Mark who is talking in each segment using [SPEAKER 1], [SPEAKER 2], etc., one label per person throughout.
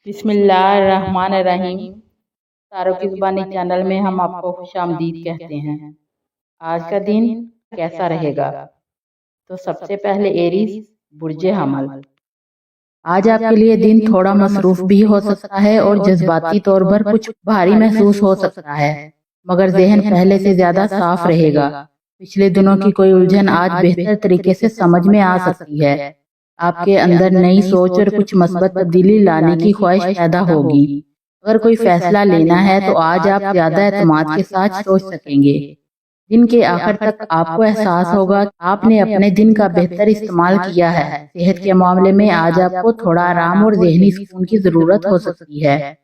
[SPEAKER 1] بسم اللہ الرحمن الرحیم۔ تاروں کی زبانی چینل میں ہم آپ کو خوش آمدید کہتے ہیں۔ آج کا دن کیسا رہے گا؟ تو سب سے پہلے ایریز برج حمل۔ آج آپ کے لیے دن تھوڑا مصروف بھی ہو سکتا ہے اور جذباتی طور پر کچھ بھاری محسوس ہو سکتا ہے، مگر ذہن پہلے سے زیادہ صاف رہے گا۔ پچھلے دنوں کی کوئی الجھن آج بہتر طریقے سے سمجھ میں آ سکتی ہے۔ آپ کے اندر نئی سوچ اور کچھ مثبت تبدیلی لانے کی خواہش پیدا ہوگی۔ اگر کوئی فیصلہ لینا ہے تو آج آپ زیادہ اعتماد کے ساتھ سوچ سکیں گے۔ دن کے آخر تک آپ کو احساس ہوگا کہ آپ نے اپنے دن کا بہتر استعمال کیا ہے۔ صحت کے معاملے میں آج آپ کو تھوڑا آرام اور ذہنی سکون کی ضرورت ہو سکتی ہے۔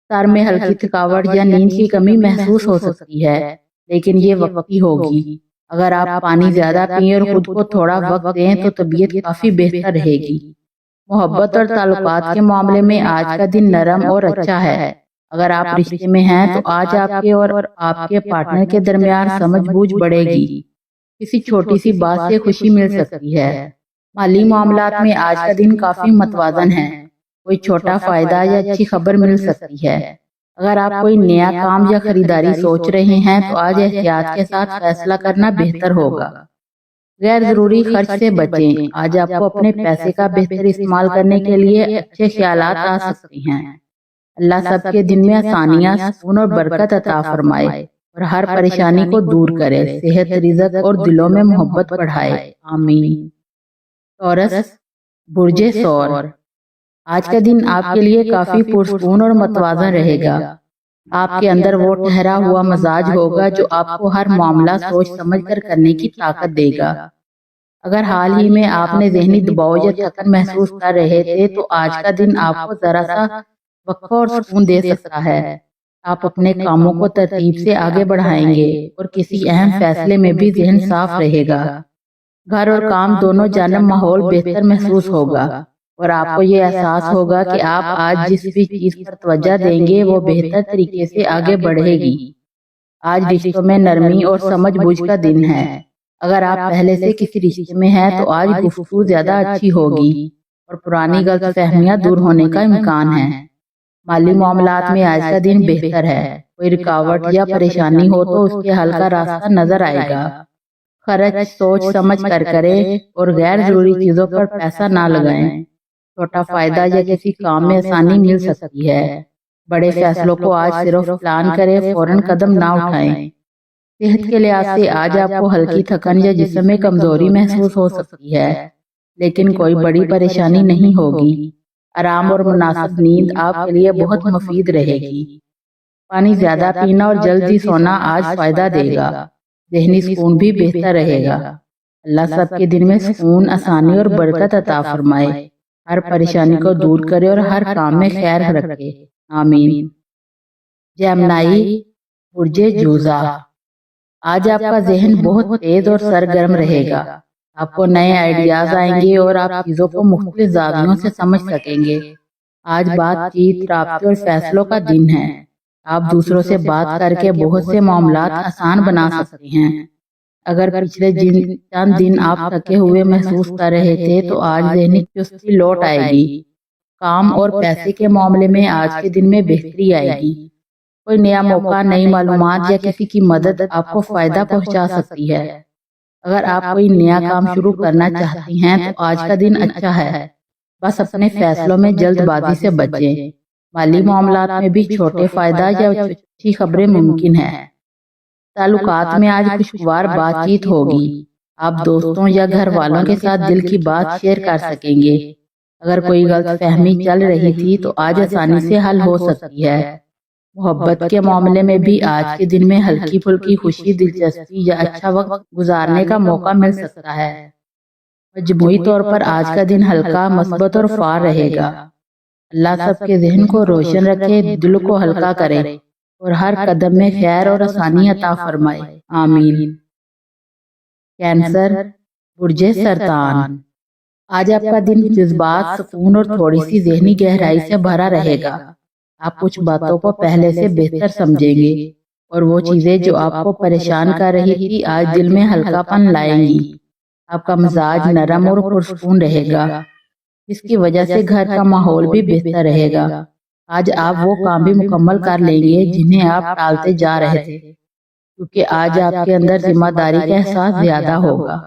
[SPEAKER 1] سر میں ہلکی تھکاوٹ یا نیند کی کمی محسوس ہو سکتی ہے، لیکن یہ وقتی ہوگی۔ اگر آپ پانی زیادہ پئیں اور خود کو تھوڑا وقت دیں تو طبیعت کافی بہتر رہے گی۔ محبت اور تعلقات کے معاملے میں آج کا دن نرم اور اچھا ہے۔ اگر آپ رشتے میں ہیں تو آج آپ کے اور آپ کے پارٹنر کے درمیان سمجھ بوجھ بڑھے گی۔ کسی چھوٹی سی بات سے خوشی مل سکتی ہے۔ مالی معاملات میں آج کا دن کافی متوازن ہے۔ کوئی چھوٹا فائدہ یا اچھی خبر مل سکتی ہے۔ اگر آپ کوئی نیا کام یا خریداری سوچ رہے ہیں تو آج احتیاط کے ساتھ فیصلہ کرنا بہتر ہوگا۔ غیر ضروری خرچ سے بچیں۔ آج آپ کو اپنے پیسے کا بہتر استعمال کرنے کے لیے اچھے خیالات آ سکتے ہیں۔ اللہ سب کے دن میں آسانیاں، سکون اور برکت عطا فرمائے اور ہر پریشانی کو دور کرے، صحت، رزق اور دلوں میں محبت بڑھائے، آمین۔ ٹورس، برج ثور۔ آج کا دن آپ کے لیے کافی پرسکون اور متوازن رہے گا۔ آپ کے اندر وہ ٹھہرا ہوا مزاج ہوگا جو آپ کو ہر معاملہ سوچ سمجھ کر کرنے کی طاقت دے گا۔ اگر حال ہی میں آپ نے ذہنی دباؤ یا تھکن محسوس کر رہے تھے تو آج کا دن آپ کو ذرا سا وقفہ اور سکون دے سکتا ہے۔ آپ اپنے کاموں کو ترتیب سے آگے بڑھائیں گے اور کسی اہم فیصلے میں بھی ذہن صاف رہے گا۔ گھر اور کام دونوں جانب ماحول بہتر محسوس ہوگا اور آپ کو یہ احساس ہوگا کہ آپ آج جس بھی چیز پر توجہ دیں گے وہ بہتر طریقے سے آگے بڑھے گی۔ آج رشتوں میں نرمی اور سمجھ بوجھ کا دن ہے۔ اگر آپ پہلے سے کسی رشتے میں ہیں تو آج گفتگو زیادہ اچھی ہوگی اور پرانی غلط فہمیاں دور ہونے کا امکان ہے۔ مالی معاملات میں آج کا دن بہتر ہے۔ کوئی رکاوٹ یا پریشانی ہو تو اس کے حل کا راستہ نظر آئے گا۔ خرچ سوچ سمجھ کر کریں اور غیر ضروری چیزوں پر پیسہ نہ لگائیں۔ چھوٹا فائدہ یا کسی کام میں آسانی مل سکتی ہے۔ بڑے فیصلوں کو آج صرف پلان کریں، فوراً قدم نہ اٹھائیں۔ صحت کے لحاظ سے آج آپ کو ہلکی تھکن یا جسم میں کمزوری محسوس ہو سکتی ہے، لیکن کوئی بڑی پریشانی نہیں ہوگی۔ آرام اور مناسب نیند آپ کے لیے بہت مفید رہے گی۔ پانی زیادہ پینا اور جلدی سونا آج فائدہ دے گا۔ ذہنی سکون بھی بہتر رہے گا۔ اللہ سب کے دن میں سکون، آسانی اور برکت عطا فرمائے، ہر پریشانی کو دور کرے اور ہر کام میں خیر رکھے، آمین۔ جیمنائی، برج جوزا۔ آج آپ کا ذہن بہت تیز اور سرگرم رہے گا۔ آپ کو نئے آئیڈیاز آئیں گے اور آپ چیزوں کو مختلف زاویوں سے سمجھ سکیں گے۔ آج بات چیت، رابطے اور فیصلوں کا دن ہے۔ آپ دوسروں سے بات کر کے بہت سے معاملات آسان بنا سکتے ہیں۔ اگر پچھلے چند دن آپ تھکے ہوئے محسوس کر رہے تھے تو آج ذہنی چستی لوٹ آئے گی۔ کام اور پیسے کے معاملے میں آج کے دن میں بہتری آئے گی۔ کوئی نیا موقع، نئی معلومات یا کسی کی مدد آپ کو فائدہ پہنچا سکتی ہے۔ اگر آپ کوئی نیا کام شروع کرنا چاہتی ہیں تو آج کا دن اچھا ہے، بس اپنے فیصلوں میں جلد بازی سے بچیں۔ مالی معاملات میں بھی چھوٹے فائدہ یا اچھی خبریں ممکن ہیں۔ تعلقات میں آج خوشگوار بات چیت ہوگی۔ آپ دوستوں یا گھر والوں کے ساتھ دل کی بات شیئر کر سکیں گے۔ اگر کوئی غلط فہمی چل رہی تھی تو آج آسانی سے حل ہو سکتی ہے۔ محبت کے معاملے میں بھی آج کے دن میں ہلکی پھلکی خوشی، دلچسپی یا اچھا وقت گزارنے کا موقع مل سکتا ہے۔ مجموعی طور پر آج کا دن ہلکا، مثبت اور فعال رہے گا۔ اللہ سب کے ذہن کو روشن رکھے، دل کو ہلکا کرے اور ہر قدم میں خیر اور آسانی عطا فرمائے، آمین۔ کینسر، برج سرطان۔ آج آپ کا دن جذبات، سکون اور تھوڑی سی ذہنی گہرائی سے بھرا رہے گا۔ آپ کچھ باتوں کو پہلے سے بہتر سمجھیں گے اور وہ چیزیں جو آپ کو پریشان کر رہی تھی آج دل میں ہلکا پن لائیں گی۔ آپ کا مزاج نرم اور پرسکون رہے گا۔ جس کی وجہ سے گھر کا ماحول بھی بہتر رہے گا۔ آج آپ وہ کام بھی مکمل کر لیں گے جنہیں آپ ٹالتے جا رہے تھے، کیونکہ آج آپ کے اندر ذمہ داری کا احساس زیادہ ہوگا۔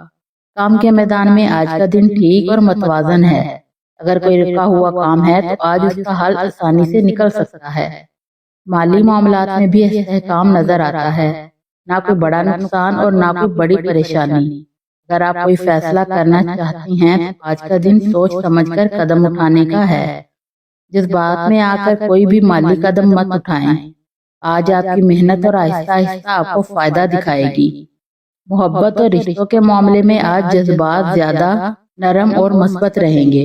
[SPEAKER 1] کام کے میدان میں آج کا دن ٹھیک اور متوازن ہے۔ اگر کوئی رکا ہوا کام ہے تو آج اس کا حل آسانی سے نکل سکتا ہے۔ مالی معاملات میں بھی استحکام نظر آتا ہے، نہ کوئی بڑا نقصان اور نہ کوئی بڑی پریشانی۔ اگر آپ کوئی فیصلہ کرنا چاہتی ہیں تو آج کا دن سوچ سمجھ کر قدم اٹھانے کا ہے۔ جذبات میں آ کر کوئی بھی مالی قدم مت اٹھائیں۔ آج آپ کی محنت اور آہستہ آہستہ آپ کو فائدہ دکھائے گی۔ محبت اور رشتوں کے معاملے میں آج جذبات زیادہ نرم اور مثبت رہیں گے۔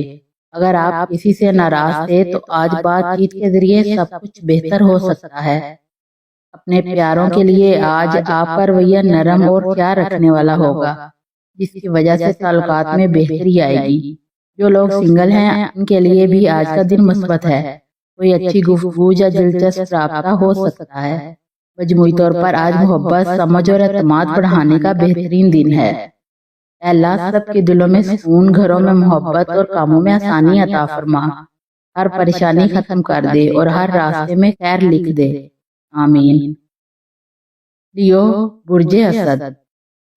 [SPEAKER 1] اگر آپ کسی سے ناراض تھے تو آج بات چیت کے ذریعے سب کچھ بہتر ہو سکتا ہے۔ اپنے پیاروں کے لیے آج آپ کا رویہ نرم اور خیال رکھنے والا ہوگا، جس کی وجہ سے تعلقات میں بہتری آئے گی۔ جو لوگ سنگل ہیں ان کے لیے بھی آج کا دن مثبت ہے۔ کوئی اچھی گفتگو یا دلچسپ رابطہ ہو سکتا ہے۔ مجموعی طور پر آج محبت، سمجھ اور اعتماد بڑھانے کا بہترین دن ہے۔ اے اللہ، سب کے دلوں میں سکون، گھروں میں محبت اور کاموں میں آسانی عطا فرما۔ ہر پریشانی ختم کر دے اور ہر راستے میں خیر لکھ دے، آمین۔ لیو، برج اسد،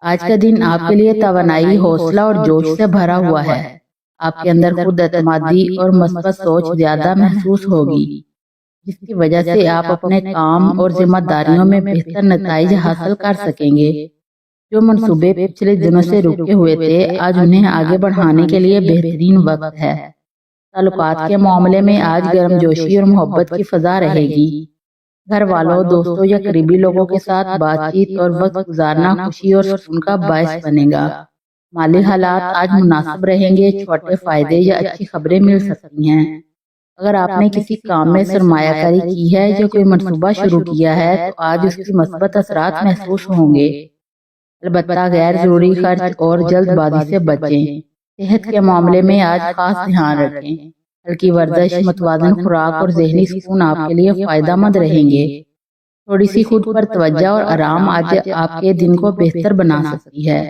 [SPEAKER 1] آج کا دن آپ کے لیے توانائی، حوصلہ اور جوش سے بھرا ہوا ہے۔ آپ کے اندر خود اعتمادی اور مثبت سوچ زیادہ محسوس ہوگی، جس کی وجہ سے آپ اپنے کام اور ذمہ داریوں میں بہتر نتائج حاصل کر سکیں گے۔ جو منصوبے پچھلے دنوں سے رکے ہوئے تھے، آج انہیں آگے بڑھانے کے لیے بہترین وقت ہے۔ تعلقات کے معاملے میں آج گرم جوشی اور محبت کی فضا رہے گی۔ گھر والوں، دوستوں یا قریبی لوگوں کے ساتھ بات چیت اور وقت گزارنا خوشی اور سکون کا باعث بنے گا۔ مالی حالات آج مناسب رہیں گے، چھوٹے فائدے یا اچھی خبریں مل سکتی ہیں۔ اگر آپ نے کسی کام میں سرمایہ کاری کی ہے یا کوئی منصوبہ شروع کیا ہے تو آج اس کی مثبت اثرات محسوس ہوں گے۔ البتہ غیر ضروری خرچ اور جلد بازی سے بچیں۔ صحت کے معاملے میں آج خاص دھیان رکھیں۔ ہلکی ورزش، متوازن خوراک اور ذہنی سکون آپ کے لیے فائدہ مند رہیں گے۔ تھوڑی سی خود پر توجہ اور آرام آج آپ کے دن کو بہتر بنا سکتی ہے۔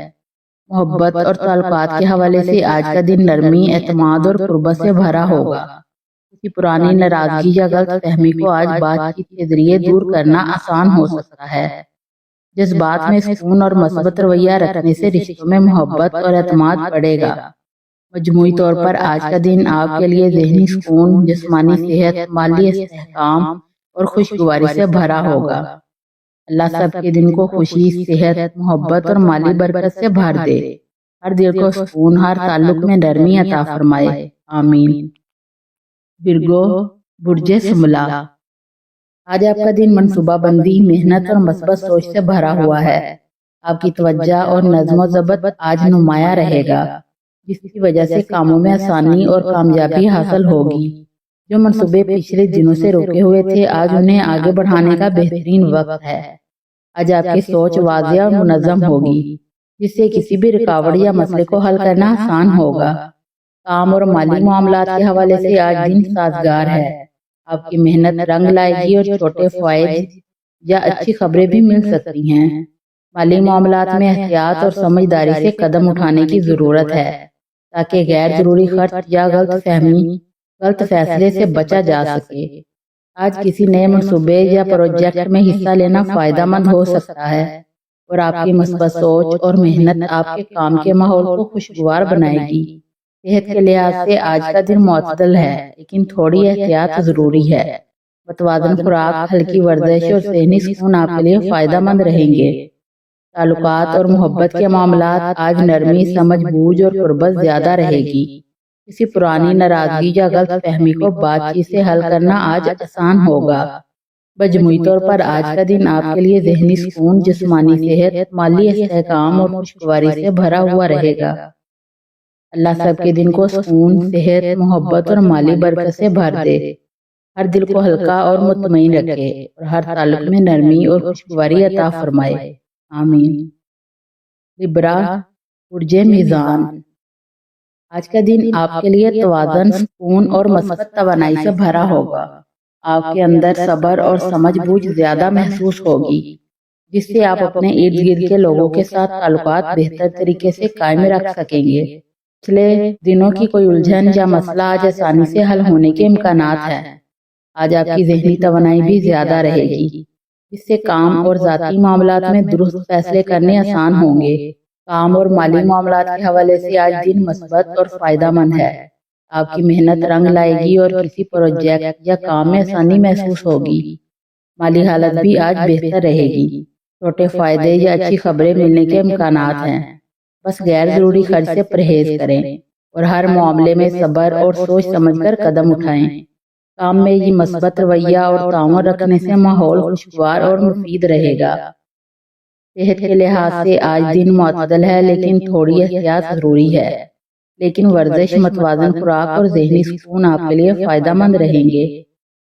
[SPEAKER 1] محبت اور تعلقات کے حوالے سے آج کا دن نرمی، اعتماد اور قربت سے بھرا ہوگا۔ کسی پرانی ناراضگی یا غلط فہمی کو آج بات چیت کے ذریعے دور کرنا آسان ہو سکتا ہے۔ جذبات میں سکون اور مثبت رویہ رکھنے سے رشتوں میں محبت اور اعتماد بڑھے گا۔ مجموعی طور پر آج کا دن آپ کے لیے ذہنی سکون، جسمانی صحت، مالی استحکام اور خوشگواری سے بھرا ہوگا۔ اللہ سب کے دن کو خوشی، صحت، محبت اور مالی برکت سے بھر دے۔ ہر دل کو سکون، ہر تعلق میں نرمی عطا فرمائے، آمین۔ ورگو، برج سملا، آج آپ کا دن منصوبہ بندی، محنت اور مثبت سوچ سے بھرا ہوا ہے۔ آپ کی توجہ اور نظم و ضبط آج نمایاں رہے گا، جس کی وجہ سے کاموں میں آسانی اور کامیابی حاصل ہوگی۔ جو منصوبے پچھلے دنوں سے رکے ہوئے تھے، آج انہیں آگے بڑھانے کا بہترین وقت ہے۔ آج آپ کی سوچ واضح اور منظم ہوگی، جس سے کسی بھی رکاوٹ یا مسئلے کو حل کرنا آسان ہوگا۔ کام اور مالی معاملات کے حوالے سے آج دن سازگار ہے۔ آپ کی محنت رنگ لائے گی اور چھوٹے فوائد یا اچھی خبریں بھی مل سکتی ہیں۔ مالی معاملات میں احتیاط اور سمجھداری سے قدم اٹھانے کی ضرورت ہے، تاکہ غیر ضروری خرچ یا غلط فیصلے سے بچا جا سکے۔ آج کسی نئے منصوبے یا پروجیکٹ میں حصہ لینا فائدہ مند ہو سکتا ہے، اور آپ کی مثبت سوچ اور محنت آپ کے کام کے ماحول کو خوشگوار بنائے گی۔ صحت کے لحاظ سے آج کا دن معتدل ہے، لیکن تھوڑی احتیاط ضروری ہے۔ متوازن خوراک، ہلکی ورزش اور ذہنی سکون آپ کے لیے فائدہ مند رہیں گے۔ تعلقات اور محبت کے معاملات آج نرمی، سمجھ بوجھ اور قربت زیادہ رہے گی۔ کسی پرانی ناراضگی یا غلط فہمی کو بات چیت سے حل کرنا آج آسان ہوگا۔ مجموعی طور پر آج کا دن آپ کے لیے ذہنی سکون، جسمانی صحت، مالی استحکام اور خوشگواری سے بھرا ہوا رہے گا۔ اللہ سب کے دن کو سکون، صحت، محبت اور مالی برکت سے بھر دے۔ ہر دل کو ہلکا اور مطمئن رکھے اور ہر تعلق میں نرمی اور خوشگواری عطا فرمائے، آمین۔ لبرا، برج میزان، آج کا دن آپ کے لیے توازن، سکون اور مثبت توانائی سے بھرا ہوگا۔ آپ کے اندر صبر اور سمجھ بوجھ زیادہ محسوس ہوگی، جس سے آپ اپنے ارد گرد کے لوگوں کے ساتھ تعلقات بہتر طریقے سے قائم رکھ سکیں گے۔ پچھلے دنوں کی کوئی الجھن یا مسئلہ آج آسانی سے حل ہونے کے امکانات ہیں۔ آج آپ کی ذہنی توانائی بھی زیادہ رہے گی، اس سے کام اور ذاتی معاملات میں درست فیصلے کرنے آسان ہوں گے۔ کام اور مالی معاملات کے حوالے سے آج دن مثبت اور فائدہ مند ہے۔ آپ کی محنت رنگ لائے گی اور کسی پروجیکٹ یا کام میں آسانی محسوس ہوگی۔ مالی حالت بھی آج بہتر رہے گی، چھوٹے فائدے یا اچھی خبریں ملنے کے امکانات ہیں۔ بس غیر ضروری خرچ سے پرہیز کریں اور ہر معاملے میں صبر اور سوچ سمجھ کر قدم اٹھائیں۔ کام میں یہ مثبت رویہ اور تعاون رکھنے سے ماحول خوشگوار اور مفید رہے گا۔ صحت کے لحاظ سے آج دن معتدل ہے، لیکن تھوڑی احتیاط ضروری ہے۔ لیکن ورزش، متوازن خوراک اور ذہنی سکون آپ کے لیے فائدہ مند رہیں گے۔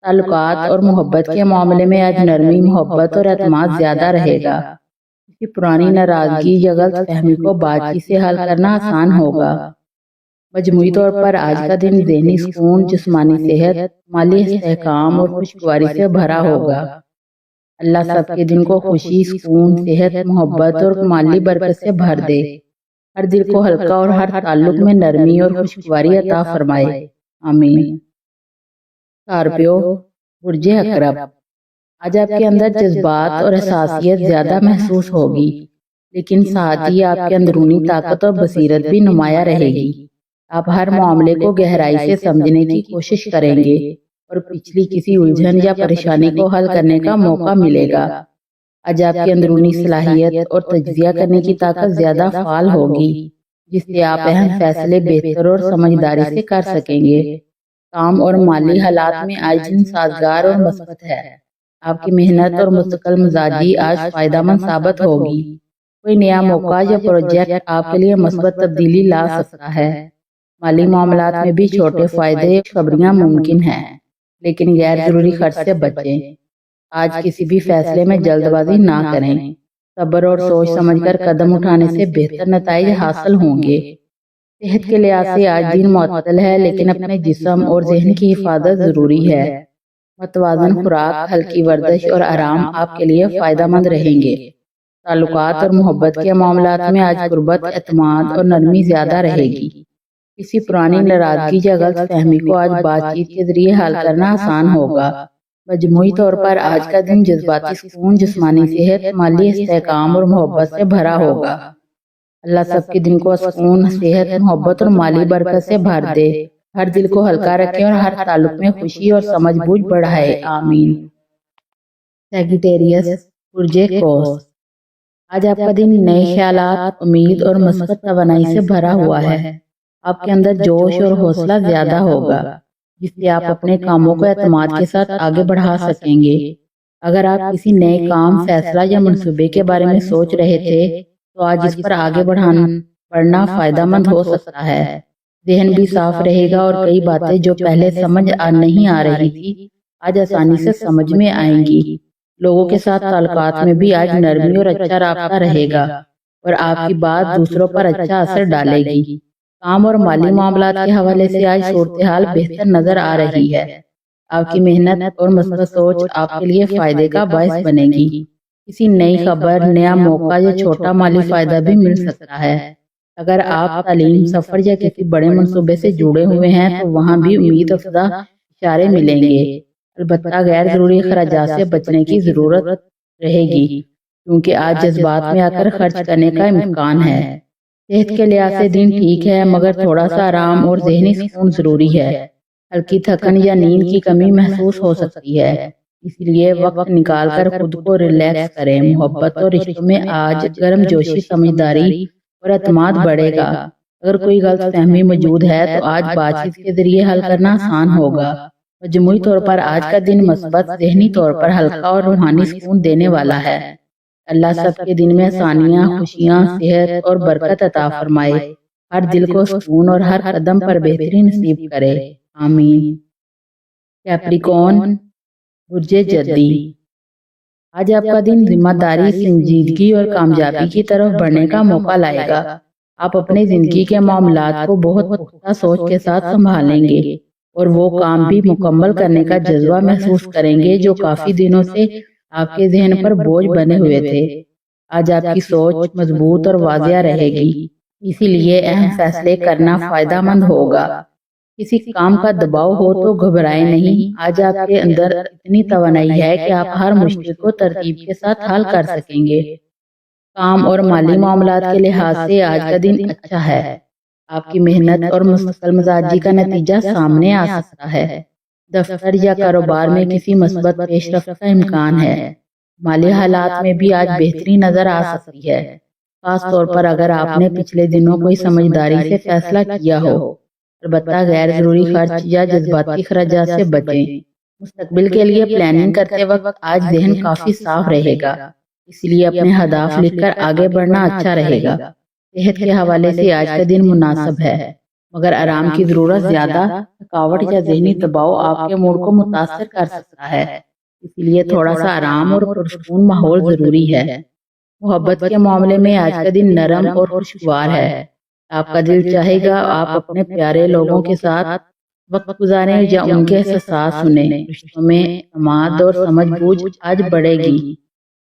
[SPEAKER 1] تعلقات اور محبت کے معاملے میں آج نرمی، محبت اور اعتماد زیادہ رہے گا۔ کسی پرانی ناراضگی یا غلط فہمی کو بات چیت سے حل کرنا آسان ہوگا۔ مجموعی طور پر آج کا دن ذہنی سکون، جسمانی صحت، مالی استحکام اور خوشگواری سے بھرا ہوگا۔ اللہ سب کے دن کو خوشی، سکون، صحت، محبت اور مالی برکت سے بھر دے۔ ہر دل کو ہلکا اور ہر تعلق میں نرمی اور خوشگواری عطا فرمائے، آمین۔ اسکارپیو، برج عقرب، آج آپ کے اندر جذبات اور حساسیت زیادہ محسوس ہوگی، لیکن ساتھ ہی آپ کے اندرونی طاقت اور بصیرت بھی نمایاں رہے گی۔ آپ ہر معاملے کو گہرائی سے سمجھنے کی کوشش کریں گے اور پچھلی کسی الجھن یا پریشانی کو حل کرنے کا موقع ملے گا۔ آج آپ کی اندرونی صلاحیت اور تجزیہ کرنے کی طاقت زیادہ فعال ہوگی، جس سے آپ اہم فیصلے بہتر اور سمجھداری سے کر سکیں گے۔ کام اور مالی حالات میں آج دن سازگار اور مثبت ہے۔ آپ کی محنت اور مستقل مزاجی آج فائدہ مند ثابت ہوگی۔ کوئی نیا موقع یا پروجیکٹ آپ کے لیے مثبت تبدیلی لا سکتا ہے۔ مالی معاملات میں بھی چھوٹے فائدے اور خبریاں ممکن ہیں، لیکن غیر ضروری خرچ سے بچیں۔ آج کسی بھی فیصلے میں جلد بازی نہ کریں۔ صبر اور سوچ سمجھ کر قدم اٹھانے سے بہتر نتائج حاصل ہوں گے۔ صحت کے لحاظ سے آج دن معتدل ہے، لیکن اپنے جسم اور ذہن کی حفاظت ضروری ہے۔ متوازن خوراک، ہلکی ورزش اور آرام آپ کے لیے فائدہ مند رہیں گے۔ تعلقات اور محبت کے معاملات میں آج قربت، اعتماد اور نرمی زیادہ رہے گی۔ کسی پرانی ناراضگی یا غلط فہمی کو آج بات چیت کے ذریعے حل کرنا آسان ہوگا۔ مجموعی طور پر آج کا دن جذباتی سکون، جسمانی صحت، مالی استحکام اور محبت سے بھرا ہوگا۔ اللہ سب کے دن کو سکون، صحت، محبت اور مالی برکت سے بھر دے۔ ہر دل کو ہلکا رکھے اور ہر تعلق میں خوشی اور سمجھ بوجھ بڑھائے، آمین۔ سیگیٹیریس، برج قوس، آج آپ کا دن نئے خیالات، امید اور مثبت توانائی سے بھرا ہوا ہے۔ آپ کے اندر جوش اور حوصلہ زیادہ ہوگا، جس سے آپ اپنے کاموں کو اعتماد کے ساتھ آگے بڑھا سکیں گے۔ اگر آپ کسی نئے کام، فیصلہ یا منصوبے کے بارے میں سوچ رہے تھے تو آج اس پر آگے بڑھنا فائدہ مند ہو سکتا ہے۔ ذہن بھی صاف رہے گا اور کئی باتیں جو پہلے سمجھ نہیں آ رہی تھی آج آسانی سے سمجھ میں آئیں گی۔ لوگوں کے ساتھ تعلقات میں بھی آج نرمی اور اچھا رابطہ رہے گا اور آپ کی بات دوسروں پر اچھا اثر ڈالے گی۔ کام اور مالی معاملات کے حوالے سے آج صورتحال بہتر نظر آ رہی ہے۔ آپ کی محنت اور مثبت سوچ آپ کے لیے فائدے کا باعث بنے گی۔ کسی نئی خبر، نیا موقع یا چھوٹا مالی فائدہ بھی مل سکتا ہے۔ اگر آپ تعلیم، سفر یا کسی بڑے منصوبے سے جڑے ہوئے ہیں تو وہاں بھی امید افزا اشارے ملیں گے۔ البتہ غیر ضروری اخراجات سے بچنے کی ضرورت رہے گی، کیونکہ آج جذبات میں آ کر خرچ کرنے کا امکان ہے۔ صحت کے لحاظ سے دن ٹھیک ہے، مگر تھوڑا سا آرام اور ذہنی سکون ضروری ہے۔ ہلکی تھکن یا نیند کی کمی محسوس ہو سکتی ہے، اس لیے وقت نکال کر خود کو ریلیکس کریں۔ محبت اور رشتوں میں آج گرم جوشی، سمجھداری اور اعتماد بڑھے گا۔ اگر کوئی غلط فہمی موجود ہے تو آج بات چیت کے ذریعے حل کرنا آسان ہوگا۔ مجموعی طور پر آج کا دن مثبت، ذہنی طور پر ہلکا اور روحانی سکون دینے والا ہے۔ اللہ سب کے دن میں آسانیاں، خوشیاں، صحت اور برکت عطا فرمائے۔ ہر دل کو سکون اور ہر قدم پر بہتری نصیب کرے، آمین۔ کیپریکون، برج جدی، آج آپ کا دن ذمہ داری، سنجیدگی اور کامیابی کی طرف بڑھنے کا موقع لائے گا۔ آپ اپنی زندگی کے معاملات کو بہت پختہ سوچ کے ساتھ سنبھالیں گے اور وہ کام بھی مکمل کرنے کا جذبہ محسوس کریں گے جو کافی دنوں سے آپ کے ذہن پر بوجھ بنے ہوئے تھے۔ آج آپ کی سوچ مضبوط اور واضح رہے گی، اسی لیے اہم فیصلے کرنا فائدہ مند ہوگا۔ کسی کام کا دباؤ ہو تو گھبرائیں نہیں، آج آپ کے اندر اتنی توانائی ہے کہ آپ ہر مشکل کو ترتیب کے ساتھ حل کر سکیں گے۔ کام اور مالی معاملات کے لحاظ سے آج کا دن اچھا ہے۔ آپ کی محنت اور مستقل مزاجی کا نتیجہ سامنے آ سکتا ہے۔ دفتر یا کاروبار میں کسی مثبت پیش رفت کا امکان ہے۔ مالی حالات میں بھی آج بہتری نظر آ سکتی ہے، خاص طور پر اگر آپ نے پچھلے دنوں کوئی سمجھداری سے فیصلہ کیا ہو۔ البتہ غیر ضروری خرچ یا جذباتی اخراجات سے بچیں۔ مستقبل کے لیے پلاننگ کرتے وقت آج ذہن کافی صاف رہے گا، اس لیے اپنے ہدف لکھ کر آگے بڑھنا اچھا رہے گا۔ صحت کے حوالے سے آج کا دن مناسب ہے، مگر آرام کی ضرورت زیادہ تھکاوٹ یا ذہنی دباؤ آپ کے موڈ کو متاثر کر سکتا ہے، اس لیے تھوڑا سا آرام اور پرسکون ماحول ضروری ہے۔ محبت کے معاملے میں آج کا دن نرم اور خوشگوار ہے۔ آپ کا دل چاہے گا آپ اپنے پیارے لوگوں کے ساتھ وقت گزاریں یا ان کے احساسات سنیں۔ رشتوں میں اعتماد اور سمجھ بوجھ آج بڑھے گی۔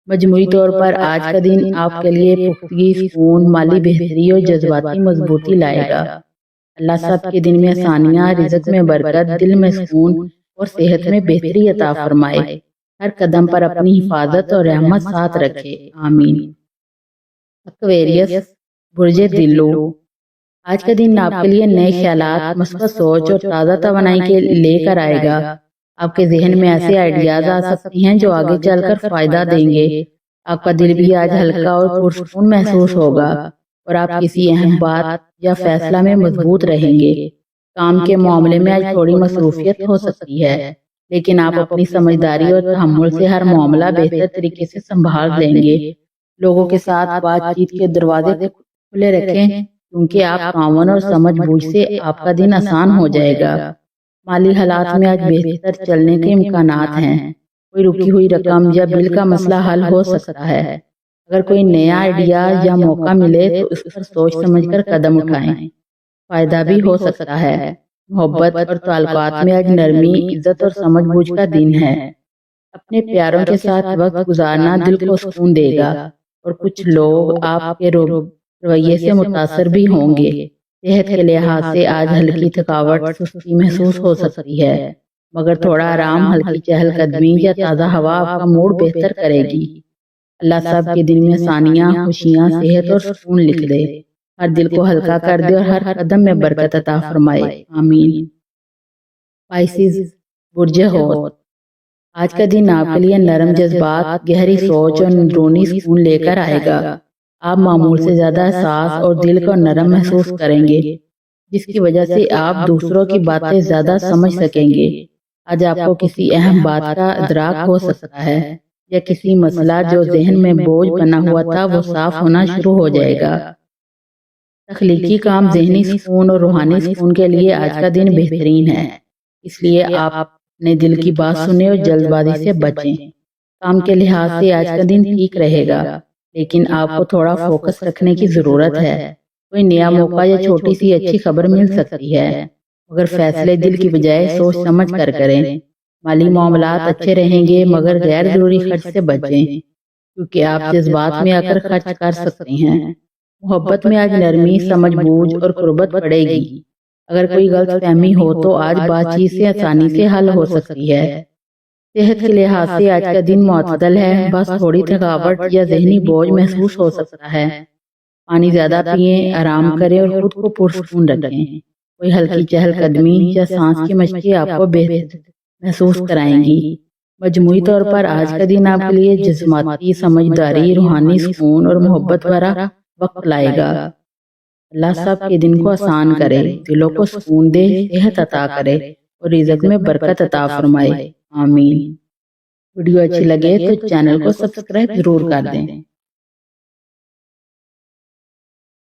[SPEAKER 1] مجموعی طور پر آج کا دن آپ کے لیے پختگی، سکون، مالی بہتری اور جذباتی مضبوطی لائے گا۔ اللہ سب کے دن میں آسانیاں، رزق میں برکت، دل میں سکون اور صحت میں بہتری عطا فرمائے۔ ہر قدم پر اپنی حفاظت اور رحمت ساتھ رکھے، آمین۔ ایکویریس، برج دلو، آج کا دن آپ کے لیے نئے خیالات، مثبت سوچ اور تازہ توانائی کے لے کر آئے گا۔ آپ کے ذہن میں ایسے آئیڈیاز آ سکتی ہیں جو آگے چل کر فائدہ دیں گے۔ آپ کا دل بھی آج ہلکا اور پرسکون محسوس ہوگا اور آپ کسی اہم بات یا فیصلہ میں مضبوط رہیں گے۔ کام کے معاملے میں آج تھوڑی مصروفیت ہو سکتی ہے، لیکن آپ اپنی سمجھداری اور تحمل سے ہر معاملہ بہتر طریقے سے سنبھال لیں گے۔ لوگوں کے ساتھ بات چیت کے دروازے کھلے رکھیں، کیونکہ آپ تعاون اور سمجھ بوجھ سے آپ کا دن آسان ہو جائے گا۔ مالی حالات میں آج بہتر چلنے کے امکانات ہیں۔ کوئی رکی ہوئی رقم یا بل کا مسئلہ حل ہو سکتا ہے۔ اگر کوئی نیا آئیڈیا یا موقع ملے تو اس پر سوچ سمجھ کر قدم اٹھائیں، فائدہ بھی ہو سکتا ہے۔ محبت اور تعلقات میں آج نرمی، عزت اور سمجھ بوجھ کا دن ہے۔ اپنے پیاروں کے ساتھ وقت گزارنا دل کو سکون دے گا اور کچھ لوگ آپ کے رویے سے متاثر بھی ہوں گے۔ صحت کے لحاظ سے آج ہلکی تھکاوٹ، سستی محسوس ہو سکتی ہے، مگر تھوڑا آرام، ہلکی چہل قدمی یا تازہ ہوا آپ کا موڈ بہتر کرے گی۔ اللہ سب کے دن میں آسانیاں، خوشیاں، صحت اور سکون لکھ دے، ہر دل کو ہلکا کر دے اور ہر قدم میں برکت عطا فرمائے، آمین۔ پائسیز، برج حوت، آج کا دن آپ کے لیے نرم جذبات، گہری سوچ اور اندرونی سکون لے کر آئے گا۔ آپ معمول سے زیادہ احساس اور دل کو نرم محسوس کریں گے، جس کی وجہ سے آپ دوسروں کی باتیں زیادہ سمجھ سکیں گے۔ آج آپ کو کسی اہم بات کا ادراک ہو سکتا ہے یا کسی مسئلہ جو ذہن میں بوجھ بنا ہوا تھا وہ صاف ہونا شروع ہو جائے گا۔ تخلیقی کام، ذہنی سکون اور روحانی سکون کے لیے آج کا دن بہترین ہے، اس لیے آپ اپنے دل کی بات سنیں اور جلد بازی سے بچیں۔ کام کے لحاظ سے آج کا دن ٹھیک رہے گا، لیکن آپ کو تھوڑا فوکس رکھنے کی ضرورت ہے۔ کوئی نیا موقع یا چھوٹی سی اچھی خبر مل سکتی ہے، مگر فیصلے دل کی بجائے سوچ سمجھ کر کریں۔ مالی معاملات اچھے رہیں گے، مگر غیر ضروری خرچ سے بچیں، کیونکہ آپ جذبات میں آ کر خرچ کر سکتے ہیں۔ محبت میں آج نرمی، سمجھ بوجھ اور قربت بڑھے گی۔ اگر کوئی غلط فہمی ہو تو آج بات چیت سے آسانی سے حل ہو سکتی ہے۔ صحت کے لحاظ سے آج کا دن معتدل ہے، بس تھوڑی تھکاوٹ یا ذہنی بوجھ محسوس ہو سکتا ہے۔ پانی زیادہ پئیں، آرام کریں اور خود کو پرسکون رکھیں۔ کوئی ہلکی چہل قدمی یا سانس کی مشقیں آپ کو بہتر محسوس کرائیں گی۔ مجموعی طور پر آج کا دن آپ کے لیے جذباتی، سمجھداری، روحانی سکون اور محبت بھرا وقت لائے گا۔ اللہ سب کے دن کو آسان کرے، دلوں کو سکون دے، صحت عطا کرے اور رزق میں برکت عطا فرمائے، آمین۔ ویڈیو اچھی لگے تو چینل کو سبسکرائب ضرور کر دیں۔